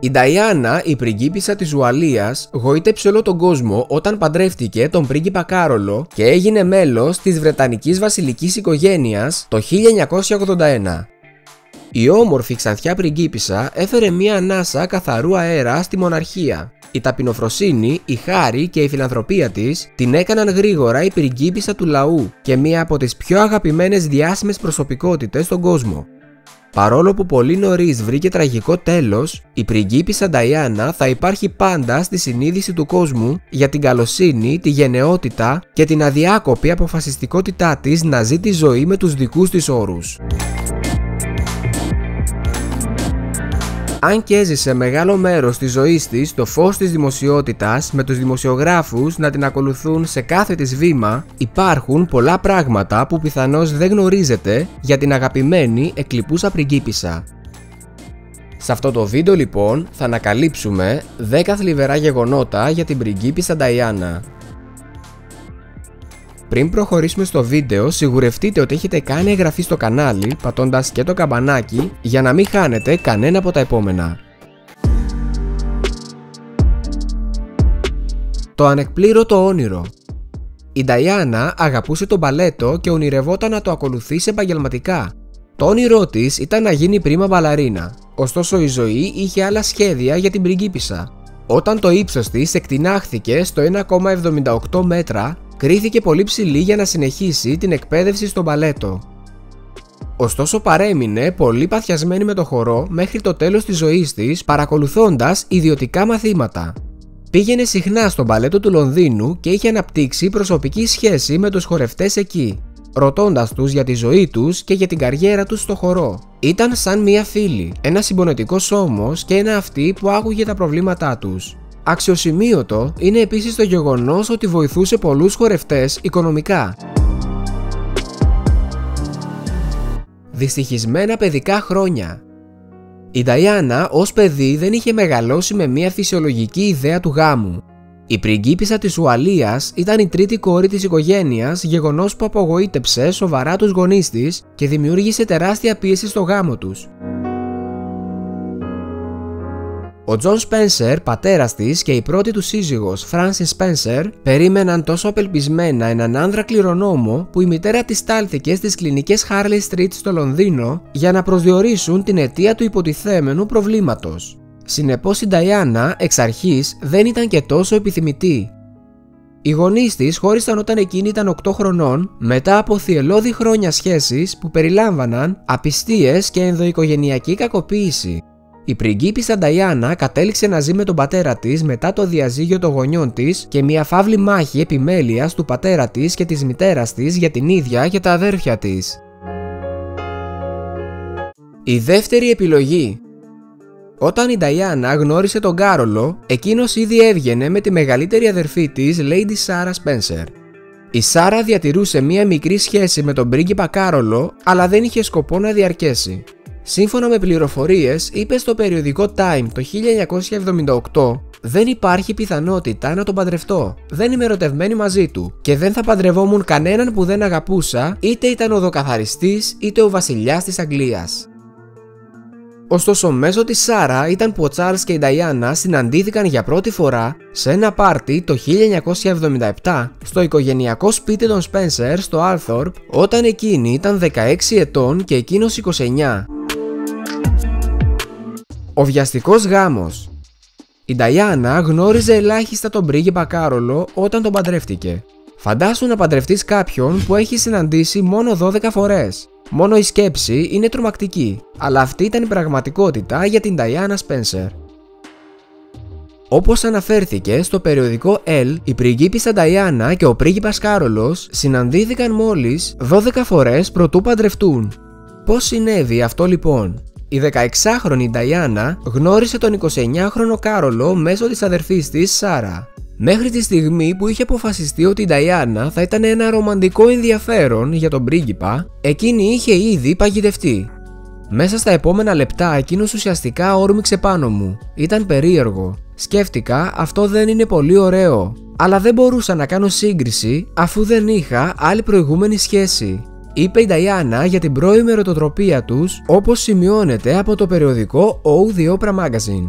Η Νταϊάννα, η πριγκίπισσα της Ουαλίας, γοήτεψε όλο τον κόσμο όταν παντρεύτηκε τον πρίγκιπα Κάρολο και έγινε μέλος της Βρετανικής βασιλικής οικογένειας το 1981. Η όμορφη ξανθιά πριγκίπισσα έφερε μία ανάσα καθαρού αέρα στη μοναρχία. Η ταπεινοφροσύνη, η χάρη και η φιλανθρωπία της την έκαναν γρήγορα η πριγκίπισσα του λαού και μία από τις πιο αγαπημένες διάσημες προσωπικότητες στον κόσμο. Παρόλο που πολύ νωρίς βρήκε τραγικό τέλος, η πριγκίπισσα Νταϊάννα θα υπάρχει πάντα στη συνείδηση του κόσμου για την καλοσύνη, τη γενναιότητα και την αδιάκοπη αποφασιστικότητά της να ζει τη ζωή με τους δικούς της όρους. Αν και έζησε μεγάλο μέρος της ζωής της στο φως της δημοσιότητας, με τους δημοσιογράφους να την ακολουθούν σε κάθε της βήμα, υπάρχουν πολλά πράγματα που πιθανώς δεν γνωρίζετε για την αγαπημένη εκλειπούσα πριγκίπισσα. Σε αυτό το βίντεο λοιπόν θα ανακαλύψουμε 10 θλιβερά γεγονότα για την πριγκίπισσα Νταϊάννα. Πριν προχωρήσουμε στο βίντεο, σιγουρευτείτε ότι έχετε κάνει εγγραφή στο κανάλι πατώντας και το καμπανάκι για να μην χάνετε κανένα από τα επόμενα. Το ανεκπλήρωτο όνειρο. Η Νταϊάννα αγαπούσε το μπαλέτο και ονειρευόταν να το ακολουθήσει επαγγελματικά. Το όνειρό της ήταν να γίνει πρίμα μπαλαρίνα, ωστόσο η ζωή είχε άλλα σχέδια για την πριγκίπισσα. Όταν το ύψος της εκτινάχθηκε στο 1,78 μέτρα, κρίθηκε πολύ ψηλή για να συνεχίσει την εκπαίδευση στο μπαλέτο. Ωστόσο παρέμεινε πολύ παθιασμένη με το χορό μέχρι το τέλος της ζωής της, παρακολουθώντας ιδιωτικά μαθήματα. Πήγαινε συχνά στο μπαλέτο του Λονδίνου και είχε αναπτύξει προσωπική σχέση με τους χορευτές εκεί, ρωτώντας τους για τη ζωή τους και για την καριέρα τους στο χορό. Ήταν σαν μία φίλη, ένα συμπονετικός ώμος και ένα αυτί που άκουγε τα προβλήματά τους. Αξιοσημείωτο είναι επίσης το γεγονός ότι βοηθούσε πολλούς χορευτές οικονομικά. Δυστυχισμένα παιδικά χρόνια. Η Νταϊάννα ως παιδί δεν είχε μεγαλώσει με μια φυσιολογική ιδέα του γάμου. Η πριγκίπισσα της Ουαλίας ήταν η τρίτη κόρη της οικογένειας, γεγονός που απογοήτεψε σοβαρά τους γονείς της και δημιούργησε τεράστια πίεση στο γάμο τους. Ο Τζον Σπένσερ, πατέρας της και η πρώτη του σύζυγος, Φράνσις Σπένσερ, περίμεναν τόσο απελπισμένα έναν άνδρα κληρονόμο που η μητέρα της στάλθηκε στις κλινικές Harley Street στο Λονδίνο για να προσδιορίσουν την αιτία του υποτιθέμενου προβλήματος. Συνεπώς η Νταϊάννα εξ αρχής δεν ήταν και τόσο επιθυμητή. Οι γονείς της χώρισαν όταν εκείνη ήταν 8 χρονών μετά από θυελλώδη χρόνια σχέσεις που περιλάμβαναν απιστίες και ενδοοικογενειακή κακοποίηση. Η πριγκίπισσα Νταϊάννα κατέληξε να ζει με τον πατέρα της μετά το διαζύγιο των γονιών της και μια φαύλη μάχη επιμέλειας του πατέρα της και της μητέρας της για την ίδια και τα αδέρφια της. Η δεύτερη επιλογή. Όταν η Νταϊάννα γνώρισε τον Κάρολο, εκείνος ήδη έβγαινε με τη μεγαλύτερη αδερφή της, Lady Sarah Spencer. Η Σάρα διατηρούσε μία μικρή σχέση με τον πρίγκιπα Κάρολο, αλλά δεν είχε σκοπό να διαρκέσει. Σύμφωνα με πληροφορίες, είπε στο περιοδικό Time το 1978 «Δεν υπάρχει πιθανότητα να τον παντρευτώ. Δεν είμαι ερωτευμένη μαζί του και δεν θα παντρευόμουν κανέναν που δεν αγαπούσα, είτε ήταν οδοκαθαριστής είτε ο βασιλιάς της Αγγλίας». Ωστόσο, μέσω της Σάρα ήταν που ο Τσάρλς και η Νταϊάννα συναντήθηκαν για πρώτη φορά σε ένα πάρτι το 1977 στο οικογενειακό σπίτι των Spencer στο Althorp, όταν εκείνη ήταν 16 ετών και εκείνος 29. Ο βιαστικός γάμος. Η Νταϊάννα γνώριζε ελάχιστα τον πρίγκιπα Κάρολο όταν τον παντρεύτηκε. Φαντάσου να παντρευτείς κάποιον που έχει συναντήσει μόνο 12 φορές. Μόνο η σκέψη είναι τρομακτική, αλλά αυτή ήταν η πραγματικότητα για την Νταϊάννα Σπένσερ. Όπως αναφέρθηκε στο περιοδικό Elle, η πριγκίπισσα Νταϊάννα και ο πρίγκιπας Κάρολος συναντήθηκαν μόλις 12 φορές προτού παντρευτούν. Πώς συνέβη αυτό λοιπόν? Η 16χρονη Νταϊάννα γνώρισε τον 29χρονο Κάρολο μέσω της αδερφής της Σάρα. Μέχρι τη στιγμή που είχε αποφασιστεί ότι η Νταϊάννα θα ήταν ένα ρομαντικό ενδιαφέρον για τον πρίγκιπα, εκείνη είχε ήδη παγιδευτεί. Μέσα στα επόμενα λεπτά εκείνος ουσιαστικά όρμηξε πάνω μου. Ήταν περίεργο. Σκέφτηκα, αυτό δεν είναι πολύ ωραίο. Αλλά δεν μπορούσα να κάνω σύγκριση αφού δεν είχα άλλη προηγούμενη σχέση. είπε η Νταϊάννα για την πρώιμη ερωτοτροπία τους, όπως σημειώνεται από το περιοδικό Oh the Oprah Magazine.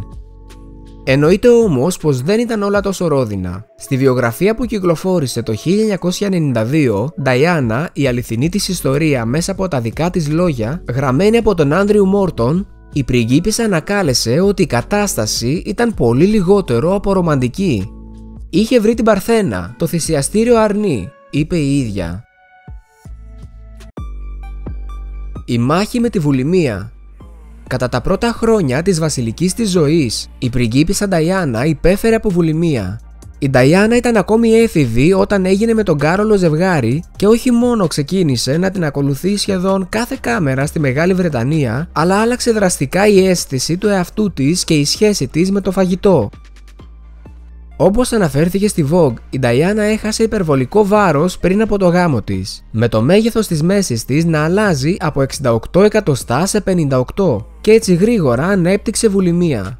Εννοείται όμως πως δεν ήταν όλα τόσο ρόδινα. Στη βιογραφία που κυκλοφόρησε το 1992, Νταϊάννα, η αληθινή της ιστορία μέσα από τα δικά της λόγια, γραμμένη από τον Άντριου Μόρτον, η πριγκίπισσα ανακάλεσε ότι η κατάσταση ήταν πολύ λιγότερο από ρομαντική. «Είχε βρει την Παρθένα, το θυσιαστήριο αρνί», είπε η ίδια. Η μάχη με τη βουλημία. Κατά τα πρώτα χρόνια της βασιλικής της ζωής, η πριγκίπισσα Νταϊάννα υπέφερε από βουλημία. Η Νταϊάννα ήταν ακόμη έφηβη όταν έγινε με τον Κάρολο ζευγάρι και όχι μόνο ξεκίνησε να την ακολουθεί σχεδόν κάθε κάμερα στη Μεγάλη Βρετανία, αλλά άλλαξε δραστικά η αίσθηση του εαυτού της και η σχέση της με το φαγητό. Όπως αναφέρθηκε στη Vogue, η Νταϊάννα έχασε υπερβολικό βάρος πριν από το γάμο της, με το μέγεθος της μέσης της να αλλάζει από 68 εκατοστά σε 58 και έτσι γρήγορα ανέπτυξε βουλημία.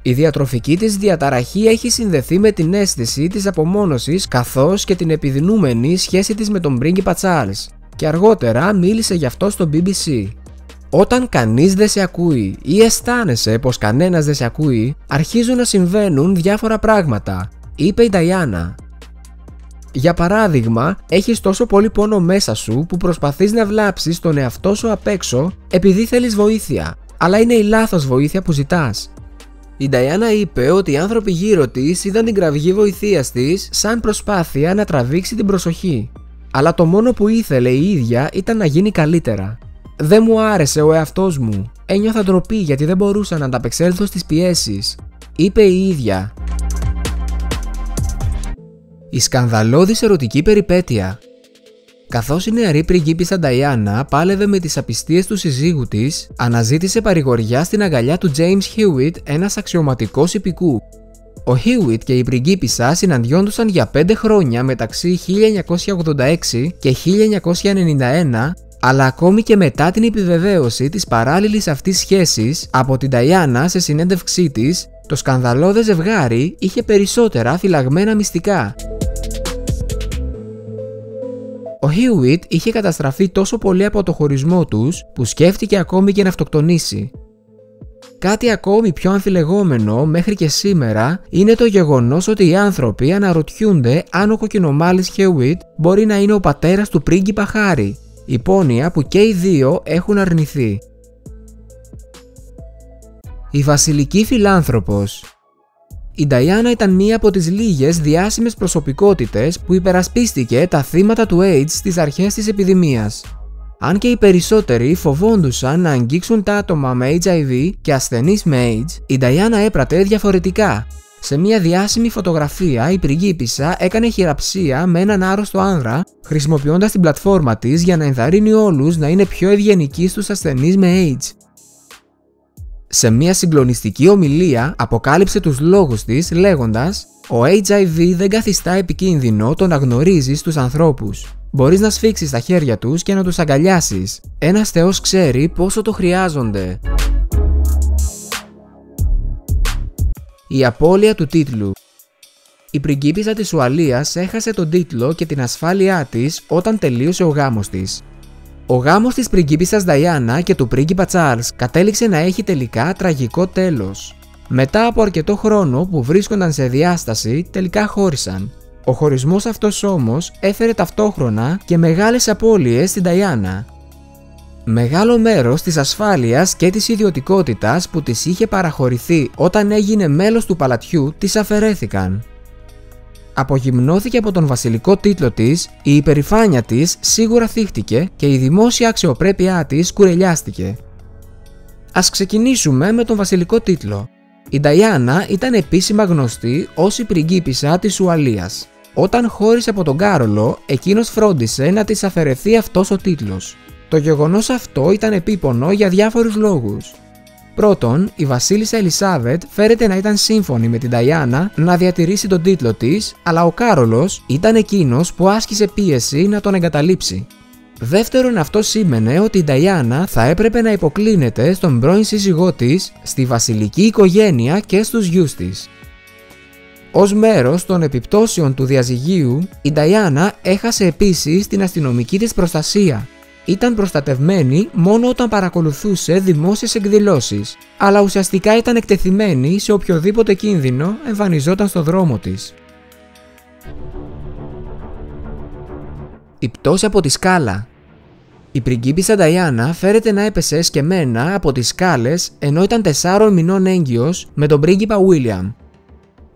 Η διατροφική της διαταραχή έχει συνδεθεί με την αίσθηση της απομόνωσης καθώς και την επιδεινούμενη σχέση της με τον πρίγκιπα Τσάρλς και αργότερα μίλησε γι' αυτό στο BBC. Όταν κανείς δεν σε ακούει ή αισθάνεσαι πως κανένας δεν σε ακούει, αρχίζουν να συμβαίνουν διάφορα πράγματα, είπε η Νταϊάννα. Για παράδειγμα, έχεις τόσο πολύ πόνο μέσα σου που προσπαθείς να βλάψεις τον εαυτό σου απ' έξω επειδή θέλεις βοήθεια, αλλά είναι η λάθος βοήθεια που ζητάς. Η Νταϊάννα είπε ότι οι άνθρωποι γύρω της είδαν την κραυγή βοηθείας της σαν προσπάθεια να τραβήξει την προσοχή, αλλά το μόνο που ήθελε η ίδια ήταν να γίνει καλύτερα. «Δεν μου άρεσε ο εαυτός μου. Ένιωθα ντροπή γιατί δεν μπορούσα να ανταπεξέλθω στις πιέσεις», είπε η ίδια. Η σκανδαλώδης ερωτική περιπέτεια. Καθώς η νεαρή πριγκίπισσα Νταϊάννα πάλευε με τις απιστίες του συζύγου της, αναζήτησε παρηγοριά στην αγκαλιά του James Hewitt, ένας αξιωματικός υπηκού. Ο Hewitt και η πριγκίπισσα συναντιόντουσαν για 5 χρόνια μεταξύ 1986 και 1991, αλλά ακόμη και μετά την επιβεβαίωση της παράλληλης αυτής σχέσης από την Νταϊάννα σε συνέντευξή της, το σκανδαλώδες ζευγάρι είχε περισσότερα φυλαγμένα μυστικά. Ο Hewitt είχε καταστραφεί τόσο πολύ από το χωρισμό τους που σκέφτηκε ακόμη και να αυτοκτονήσει. Κάτι ακόμη πιο αμφιλεγόμενο μέχρι και σήμερα είναι το γεγονός ότι οι άνθρωποι αναρωτιούνται αν ο κοκκινομάλης Hewitt μπορεί να είναι ο πατέρας του πρίγκιπα Χάρι, υπόνοια που και οι δύο έχουν αρνηθεί. Η βασιλική φιλάνθρωπος. Η Νταϊάννα ήταν μία από τις λίγες διάσημες προσωπικότητες που υπερασπίστηκε τα θύματα του AIDS στις αρχές της επιδημίας. Αν και οι περισσότεροι φοβόντουσαν να αγγίξουν τα άτομα με HIV και ασθενείς με AIDS, η Νταϊάννα έπρατε διαφορετικά. Σε μια διάσημη φωτογραφία, η πριγκίπισσα έκανε χειραψία με έναν άρρωστο άνδρα, χρησιμοποιώντας την πλατφόρμα της για να ενθαρρύνει όλους να είναι πιο ευγενικοί στους ασθενείς με AIDS. Σε μια συγκλονιστική ομιλία, αποκάλυψε τους λόγους της λέγοντας «Ο HIV δεν καθιστά επικίνδυνο το να γνωρίζεις τους ανθρώπους. Μπορείς να σφίξεις τα χέρια τους και να τους αγκαλιάσεις. Ένας Θεός ξέρει πόσο το χρειάζονται». Η απώλεια του τίτλου. Η πριγκίπισσα της Ουαλίας έχασε τον τίτλο και την ασφάλειά της όταν τελείωσε ο γάμος της. Ο γάμος της πριγκίπισσας Νταϊάννα και του πρίγκιπα Τσάρλς κατέληξε να έχει τελικά τραγικό τέλος. Μετά από αρκετό χρόνο που βρίσκονταν σε διάσταση, τελικά χώρισαν. Ο χωρισμός αυτός όμως έφερε ταυτόχρονα και μεγάλες απώλειες στην Νταϊάννα. Μεγάλο μέρος της ασφάλειας και της ιδιωτικότητας που της είχε παραχωρηθεί όταν έγινε μέλος του παλατιού της αφαιρέθηκαν. Απογυμνώθηκε από τον βασιλικό τίτλο της, η υπερηφάνεια της σίγουρα θύχτηκε και η δημόσια αξιοπρέπειά της κουρελιάστηκε. Ας ξεκινήσουμε με τον βασιλικό τίτλο. Η Νταϊάννα ήταν επίσημα γνωστή ως η πριγκίπισσα της Ουαλίας. Όταν χώρισε από τον Κάρολο, εκείνος φρόντισε να της αφαιρεθεί αυτός ο τίτλος. Το γεγονός αυτό ήταν επίπονο για διάφορους λόγους. Πρώτον, η βασίλισσα Ελισάβετ φέρεται να ήταν σύμφωνη με την Νταϊάννα να διατηρήσει τον τίτλο της, αλλά ο Κάρολος ήταν εκείνος που άσκησε πίεση να τον εγκαταλείψει. Δεύτερον, αυτό σήμαινε ότι η Νταϊάννα θα έπρεπε να υποκλίνεται στον πρώην σύζυγό της, στη βασιλική οικογένεια και στους γιους της. Ως μέρος των επιπτώσεων του διαζυγίου, η Νταϊάνα έχασε επίσης την αστυνομική της προστασία. Ήταν προστατευμένη μόνο όταν παρακολουθούσε δημόσιες εκδηλώσεις, αλλά ουσιαστικά ήταν εκτεθειμένη σε οποιοδήποτε κίνδυνο εμφανιζόταν στο δρόμο της. Η πτώση από τη σκάλα. Η πριγκίπισσα Νταϊάνα φέρεται να έπεσε σκεμμένα από τις σκάλες ενώ ήταν 4 μηνών έγκυος με τον πρίγκιπα Βίλιαμ.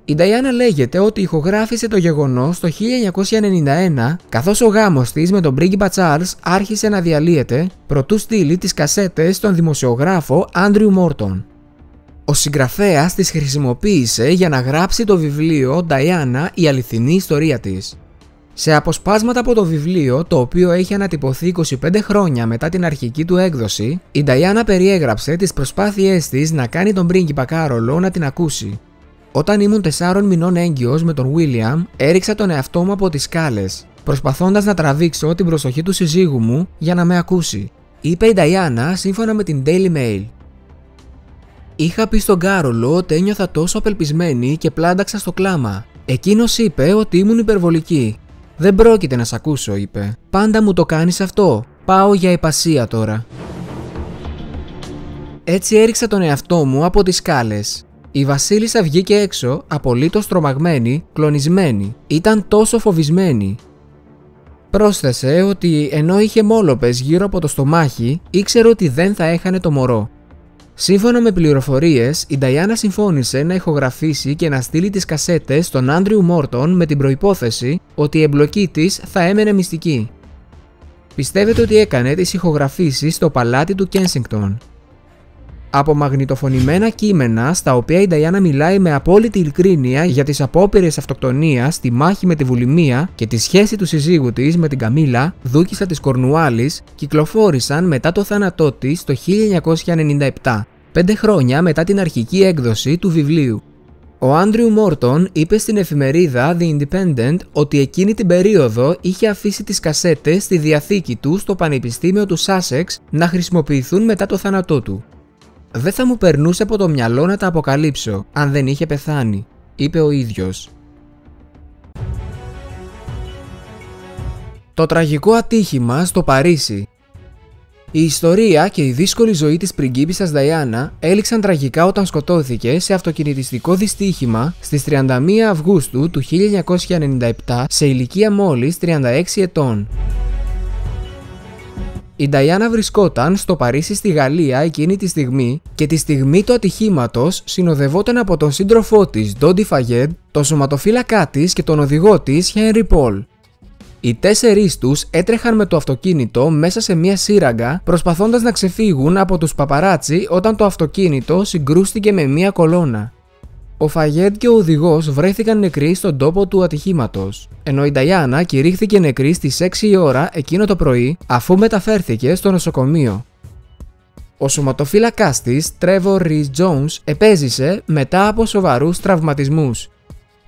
Η Νταϊάνα λέγεται ότι ηχογράφησε το γεγονός το 1991, καθώς ο γάμος της με τον πρίγκιπα Τσάρλς άρχισε να διαλύεται προτού στείλει τις κασέτες στον δημοσιογράφο Άντριου Μόρτον. Ο συγγραφέας τις χρησιμοποίησε για να γράψει το βιβλίο «Νταϊάνα, η αληθινή ιστορία της». Σε αποσπάσματα από το βιβλίο, το οποίο έχει ανατυπωθεί 25 χρόνια μετά την αρχική του έκδοση, η Νταϊάνα περιέγραψε τις προσπάθειές της να κάνει τον πρίγκιπα Κάρολο να την ακούσει. «Όταν ήμουν 4 μηνών έγκυος με τον Βίλιαμ, έριξα τον εαυτό μου από τις σκάλες, προσπαθώντας να τραβήξω την προσοχή του συζύγου μου για να με ακούσει», είπε η Νταϊάνα σύμφωνα με την Daily Mail. «Είχα πει στον Κάρολο ότι ένιωθα τόσο απελπισμένη και πλάνταξα στο κλάμα. Εκείνος είπε ότι ήμουν υπερβολική. «Δεν πρόκειται να σ' ακούσω», είπε. «Πάντα μου το κάνεις αυτό. Πάω για υπασία τώρα». Έτσι έριξα τον εαυτό μου από τις σκάλες. Η βασίλισσα βγήκε έξω, απολύτως τρομαγμένη, κλονισμένη. Ήταν τόσο φοβισμένη. Πρόσθεσε ότι ενώ είχε μόλοπες γύρω από το στομάχι, ήξερε ότι δεν θα έχανε το μωρό. Σύμφωνα με πληροφορίες, η Νταϊάνα συμφώνησε να ηχογραφήσει και να στείλει τις κασέτες στον Άντριου Μόρτον με την προϋπόθεση ότι η εμπλοκή της θα έμενε μυστική. Πιστεύετε ότι έκανε τις ηχογραφήσεις στο παλάτι του Κένσιγκτον. Από μαγνητοφωνημένα κείμενα στα οποία η Νταϊάνα μιλάει με απόλυτη ειλικρίνεια για τις απόπειρες αυτοκτονίας, τη μάχη με τη βουλημία και τη σχέση του συζύγου της με την Καμίλα, δούκισσα της Κορνουάλης, κυκλοφόρησαν μετά το θάνατό της το 1997, 5 χρόνια μετά την αρχική έκδοση του βιβλίου. Ο Άντριου Μόρτον είπε στην εφημερίδα The Independent ότι εκείνη την περίοδο είχε αφήσει τις κασέτες στη διαθήκη του στο Πανεπιστήμιο του Σάσεξ να χρησιμοποιηθούν μετά το θάνατό του. «Δεν θα μου περνούσε από το μυαλό να τα αποκαλύψω αν δεν είχε πεθάνει», είπε ο ίδιος. Το τραγικό ατύχημα στο Παρίσι. Η ιστορία και η δύσκολη ζωή της πριγκίπισσας Νταϊάνα έληξαν τραγικά όταν σκοτώθηκε σε αυτοκινητιστικό δυστύχημα στις 31 Αυγούστου του 1997 σε ηλικία μόλις 36 ετών. Η Νταϊάνα βρισκόταν στο Παρίσι στη Γαλλία εκείνη τη στιγμή και τη στιγμή του ατυχήματος συνοδευόταν από τον σύντροφό της Ντόντι Φαγέντ, τον σωματοφύλακά της και τον οδηγό της Χένρι Πολ. Οι 4 τους έτρεχαν με το αυτοκίνητο μέσα σε μια σύραγγα προσπαθώντας να ξεφύγουν από τους παπαράτσι όταν το αυτοκίνητο συγκρούστηκε με μια κολόνα. Ο Φαγέντ και ο οδηγός βρέθηκαν νεκροί στον τόπο του ατυχήματος, ενώ η Νταϊάνα κηρύχθηκε νεκρή στις 6 η ώρα εκείνο το πρωί αφού μεταφέρθηκε στο νοσοκομείο. Ο σωματοφύλακάς της, Τρέβορ Ρις Τζόουνς, επέζησε μετά από σοβαρούς τραυματισμούς.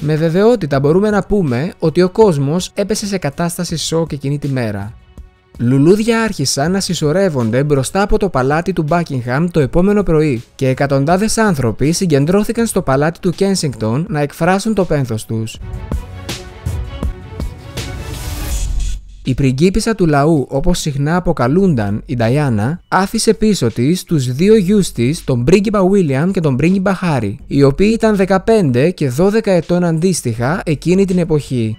Με βεβαιότητα μπορούμε να πούμε ότι ο κόσμος έπεσε σε κατάσταση σοκ εκείνη τη μέρα. Λουλούδια άρχισαν να συσσωρεύονται μπροστά από το παλάτι του Μπάκιγχαμ το επόμενο πρωί και εκατοντάδες άνθρωποι συγκεντρώθηκαν στο παλάτι του Κένσιγκτον να εκφράσουν το πένθος τους. Η πριγκίπισσα του λαού, όπως συχνά αποκαλούνταν η Νταϊάνα, άφησε πίσω της τους 2 γιους της, τον πρίγκιπα Βίλιαμ και τον πρίγκιπα Χάρι, οι οποίοι ήταν 15 και 12 ετών αντίστοιχα εκείνη την εποχή.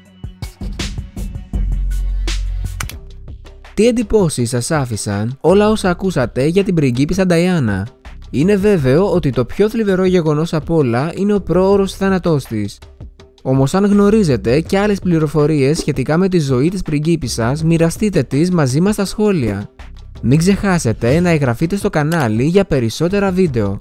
Τι εντυπώσεις σας άφησαν όλα όσα ακούσατε για την πριγκίπισσα Νταϊάνα? Είναι βέβαιο ότι το πιο θλιβερό γεγονός απ' όλα είναι ο πρόωρος θάνατός της. Όμως αν γνωρίζετε και άλλες πληροφορίες σχετικά με τη ζωή της πριγκίπισσας, μοιραστείτε τις μαζί μας στα σχόλια. Μην ξεχάσετε να εγγραφείτε στο κανάλι για περισσότερα βίντεο.